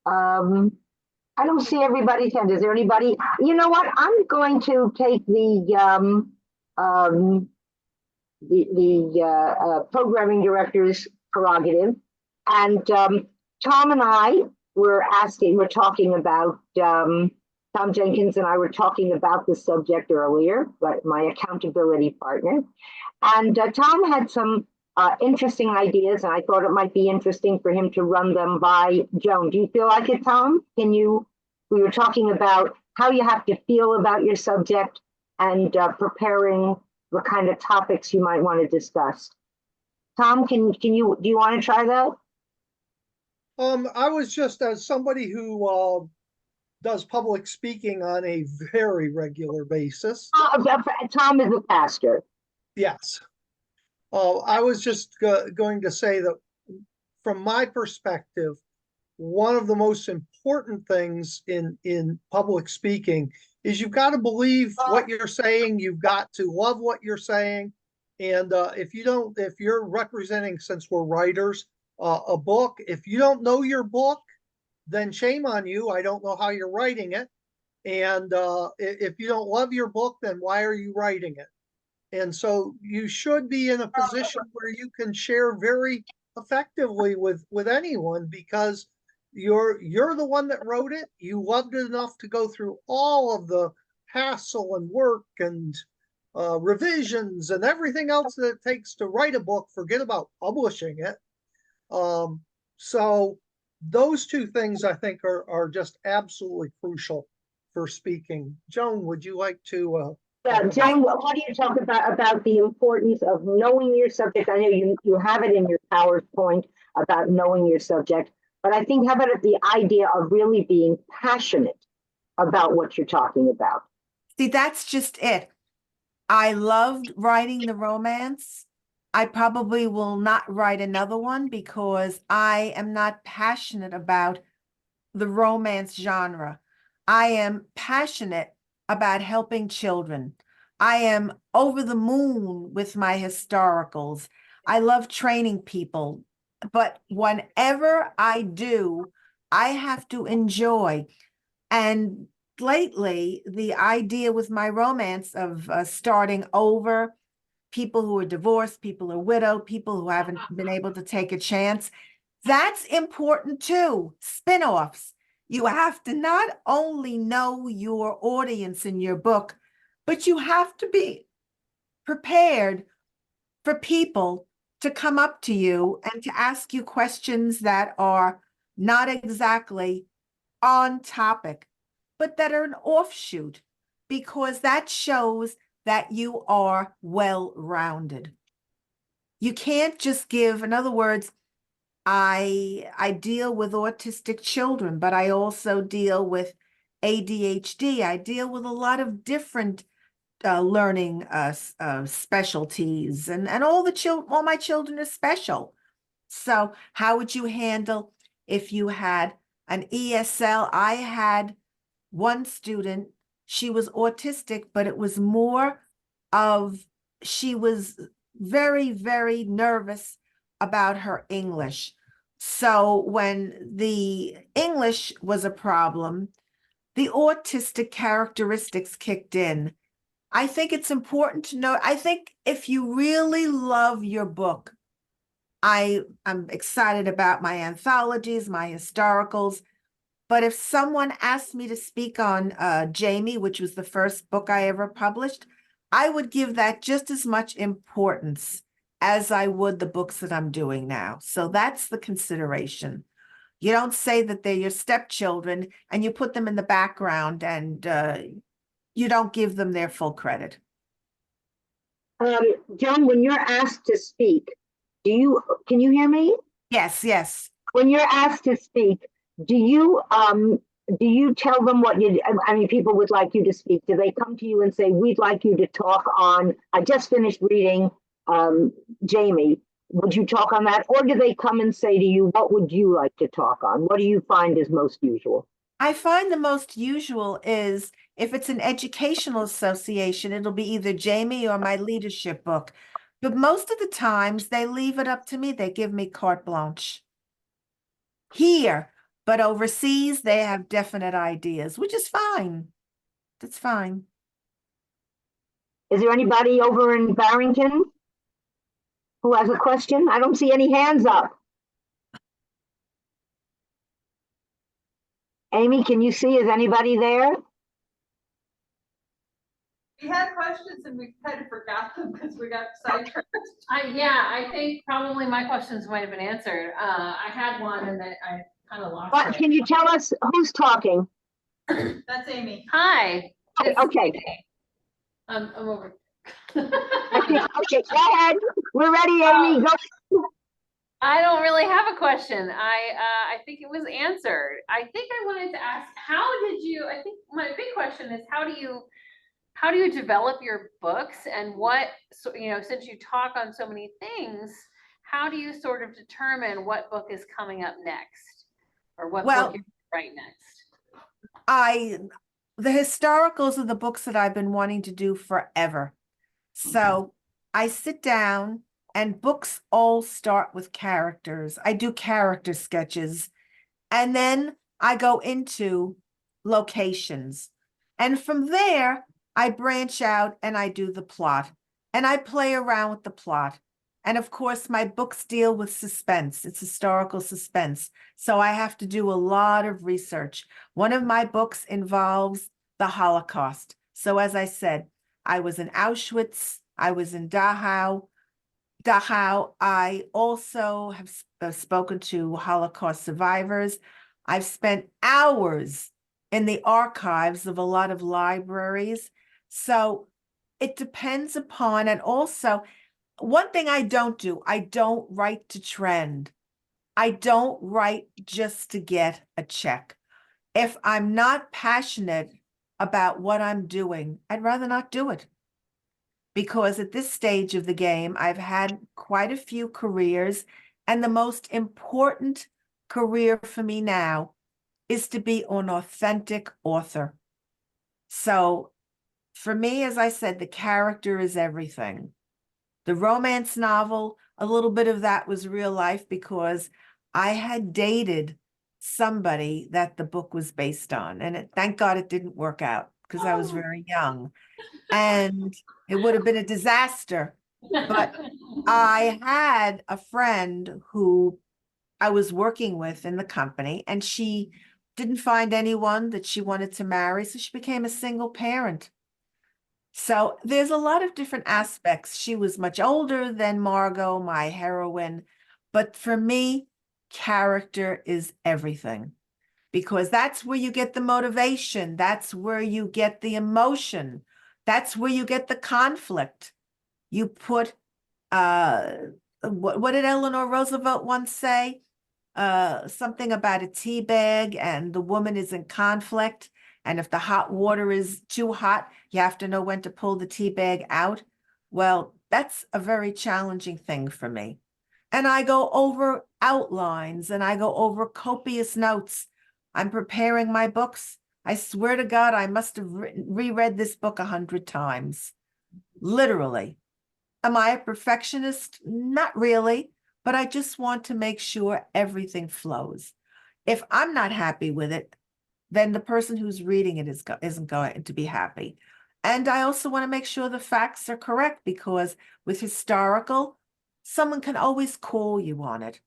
I don't see everybody's hand. Is there anybody? You know what? I'm going to take the programming director's prerogative, and Tom and I were talking about Tom Jenkins and I were talking about this subject earlier, but my accountability partner, and Tom had some interesting ideas, and I thought it might be interesting for him to run them by Joan. Do you feel like it, Tom? We were talking about how you have to feel about your subject and preparing the kind of topics you might want to discuss. Tom, do you want to try that? I was just, as somebody who does public speaking on a very regular basis. Tom is a pastor. Yes. I was just going to say that from my perspective, one of the most important things in public speaking is you've got to believe what you're saying. You've got to love what you're saying. And if you're representing, since we're writers, a book, if you don't know your book, then shame on you. I don't know how you're writing it. And if you don't love your book, then why are you writing it? And so you should be in a position where you can share very effectively with anyone, because you're the one that wrote it. You loved it enough to go through all of the hassle and work and revisions and everything else that it takes to write a book. Forget about publishing it. So those two things, I think, are just absolutely crucial for speaking. Joan, would you like to? Yeah, Joan, what do you talk about the importance of knowing your subject? I know you have it in your PowerPoint about knowing your subject, but I think, how about the idea of really being passionate about what you're talking about? See, that's just it. I loved writing the romance. I probably will not write another one because I am not passionate about the romance genre. I am passionate about helping children. I am over the moon with my historicals. I love training people. but whenever I do, I have to enjoy. And lately, the idea with my romance of starting over, people who are divorced, people who are widowed, people who haven't been able to take a chance, that's important too. Spin-offs. You have to not only know your audience in your book, but you have to be prepared for people to come up to you and to ask you questions that are not exactly on topic, but that are an offshoot, because that shows that you are well-rounded. You can't just give, in other words, I deal with autistic children, but I also deal with ADHD. I deal with a lot of different learning specialties, and all my children are special. So how would you handle if you had an ESL? I had one student, she was autistic, but it was more of, she was very, very nervous about her English. So when the English was a problem, the autistic characteristics kicked in. I think it's important to know. I think if you really love your book, I'm excited about my anthologies, my historicals. But if someone asked me to speak on Jamie, which was the first book I ever published, I would give that just as much importance as I would the books that I'm doing now. So that's the consideration. You don't say that they're your stepchildren and you put them in the background, and you don't give them their full credit. Joan, when you're asked to speak, can you hear me? Yes, yes. When you're asked to speak, do you tell them what I mean, people would like you to speak. Do they come to you and say, we'd like you to talk on, I just finished reading Jamie. Would you talk on that? Or do they come and say to you, what would you like to talk on? What do you find is most usual? I find the most usual is if it's an educational association, it'll be either Jamie or my leadership book. But most of the times they leave it up to me. They give me carte blanche here, but overseas they have definite ideas, which is fine. That's fine. Is there anybody over in Barrington who has a question? I don't see any hands up. Amy, can you see, is anybody there? We had questions and we kind of forgot them because we got sidetracked. Yeah, I think probably my questions might have been answered. I had one and then I kind of lost But it. can you tell us who's talking? That's Amy. Hi. Okay. I'm over. Okay, go ahead. We're ready, Amy. Go. I don't really have a question. I think it was answered. I think I wanted to ask, I think my big question is how do you develop your books, and since you talk on so many things, how do you sort of determine what book is coming up next, or what book you're write next? The historicals are the books that I've been wanting to do forever. So I sit down, and books all start with characters. I do character sketches, and then I go into locations. And from there, I branch out and I do the plot, and I play around with the plot. And of course, my books deal with suspense. It's historical suspense. So I have to do a lot of research. One of my books involves the Holocaust. So as I said, I was in Auschwitz, I was in Dachau. I also have spoken to Holocaust survivors. I've spent hours in the archives of a lot of libraries. So it depends upon, and also one thing I don't do, I don't write to trend. I don't write just to get a check. If I'm not passionate about what I'm doing, I'd rather not do it. Because at this stage of the game, I've had quite a few careers, and the most important career for me now is to be an authentic author. So for me, as I said, the character is everything. The romance novel, a little bit of that was real life because I had dated somebody that the book was based on. And thank God it didn't work out because I was Oh. very young. And it would have been a disaster. But I had a friend who I was working with in the company, and she didn't find anyone that she wanted to marry, so she became a single parent. So there's a lot of different aspects. She was much older than Margot, my heroine, but for me, character is everything because that's where you get the motivation, that's where you get the emotion, that's where you get the conflict. You put what did Eleanor Roosevelt once say? Something about a tea bag and the woman is in conflict. And if the hot water is too hot, you have to know when to pull the tea bag out. Well, that's a very challenging thing for me. And I go over outlines and I go over copious notes. I'm preparing my books. I swear to God, I must have reread this book 100 times. Literally. Am I a perfectionist? Not really, but I just want to make sure everything flows. If I'm not happy with it, then the person who's reading it isn't going to be happy. And I also want to make sure the facts are correct because with historical, someone can always call you on it.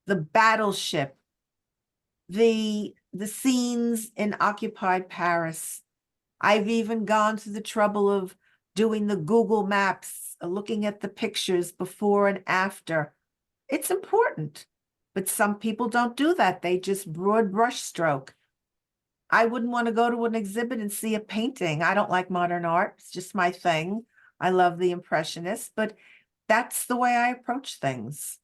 The battleship, the scenes in occupied Paris. I've even gone to the trouble of doing the Google Maps, looking at the pictures before and after. It's important, but some people don't do that. They just broad brush stroke. I wouldn't want to go to an exhibit and see a painting. I don't like modern art. It's just my thing. I love the Impressionists, but that's the way I approach things.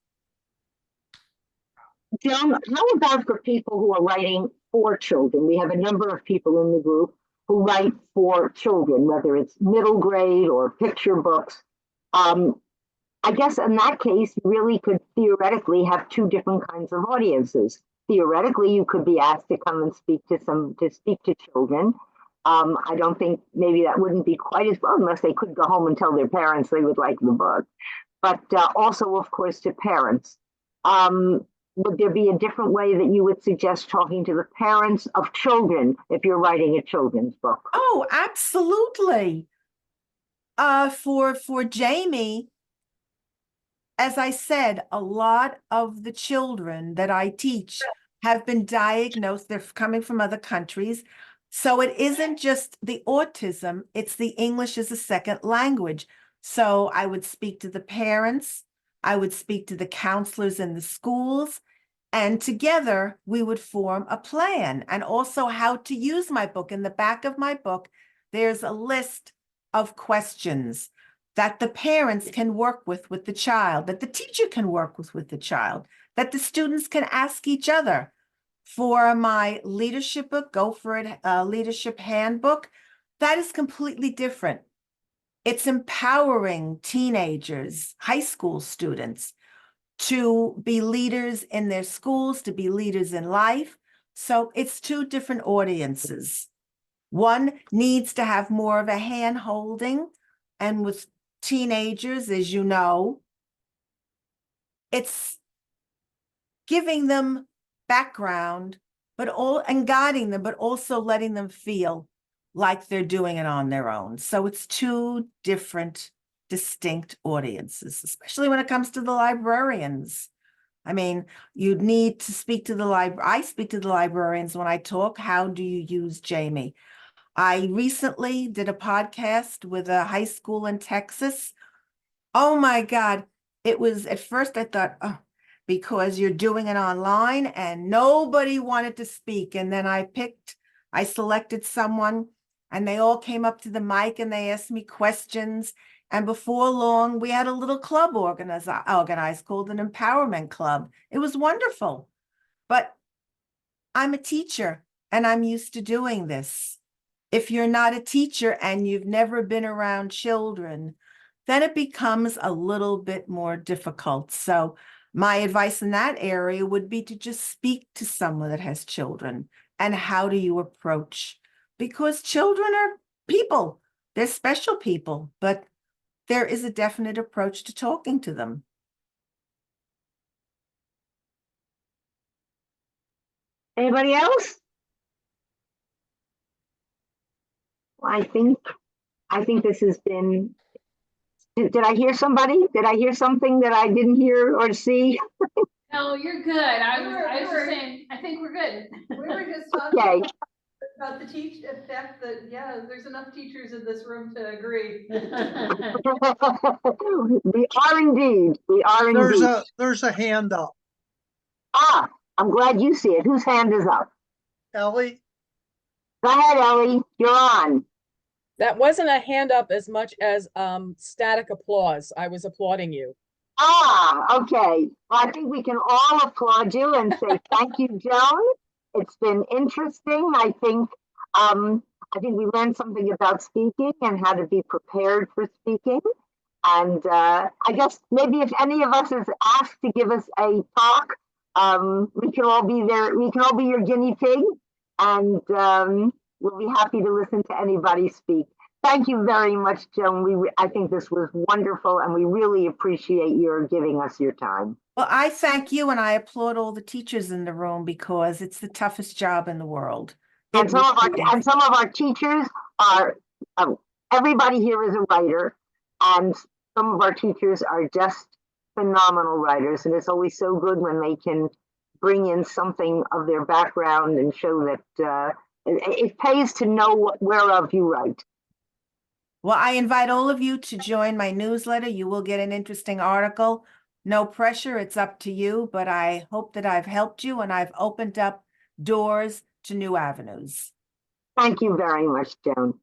Joan, how about for people who are writing for children? We have a number of people in the group who write for children, whether it's middle grade or picture books. I guess in that case, you really could theoretically have two different kinds of audiences. Theoretically, you could be asked to come and speak to children. I don't think maybe that wouldn't be quite as well unless they could go home and tell their parents they would like the book. But also, of course, to parents. Would there be a different way that you would suggest talking to the parents of children if you're writing a children's book? Oh, absolutely. For Jamie, as I said, a lot of the children that I teach have been diagnosed. They're coming from other countries. So it isn't just the autism, it's the English as a second language. So I would speak to the parents, I would speak to the counselors in the schools, and together we would form a plan and also how to use my book. In the back of my book, there's a list of questions that the parents can work with the child, that the teacher can work with the child, that the students can ask each other. For my leadership book, Go For It Leadership Handbook, that is completely different. It's empowering teenagers, high school students, to be leaders in their schools, to be leaders in life. So it's two different audiences. One needs to have more of a hand holding, and with teenagers, as you know, it's giving them background, and guiding them, but also letting them feel like they're doing it on their own. So it's two different, distinct audiences, especially when it comes to the librarians. I mean, you'd need to speak to the library. I speak to the librarians when I talk. How do you use Jamie? I recently did a podcast with a high school in Texas. Oh my God. It was, at first I thought, oh, because you're doing it online and nobody wanted to speak. And then I selected someone and they all came up to the mic and they asked me questions. And before long, we had a little club organized called an empowerment club. It was wonderful. But I'm a teacher and I'm used to doing this. If you're not a teacher and you've never been around children, then it becomes a little bit more difficult. So my advice in that area would be to just speak to someone that has children. And how do you approach? Because children are people. They're special people, but there is a definite approach to talking to them. Anybody else? I think this has been, did I hear somebody? Did I hear something that I didn't hear or see? No, you're good. I was We just were- saying, I think we're good. We were just talking Okay, about the fact that, yeah, there's enough teachers in this room to agree. we are indeed, we are indeed. There's a hand up. Ah, I'm glad you see it. Whose hand is up? Ellie, Go ahead, Ellie, you're on. That wasn't a hand up as much as static applause. I was applauding you. Ah, okay. Well, I think we can all applaud you and say thank you, Joan. It's been interesting. I think we learned something about speaking and how to be prepared for speaking. And I guess maybe if any of us is asked to give us a talk, we can all be there. We can all be your guinea pig, and we'll be happy to listen to anybody speak. Thank you very much, Joan. I think this was wonderful, and we really appreciate your giving us your time. Well, I thank you and I applaud all the teachers in the room because it's the toughest job in the world. And It some of really is. our teachers are. Everybody here is a writer, and some of our teachers are just phenomenal writers, and it's always so good when they can bring in something of their background and show that it pays to know whereof you write. Well, I invite all of you to join my newsletter. You will get an interesting article. No pressure, it's up to you, but I hope that I've helped you and I've opened up doors to new avenues. Thank you very much, Joan.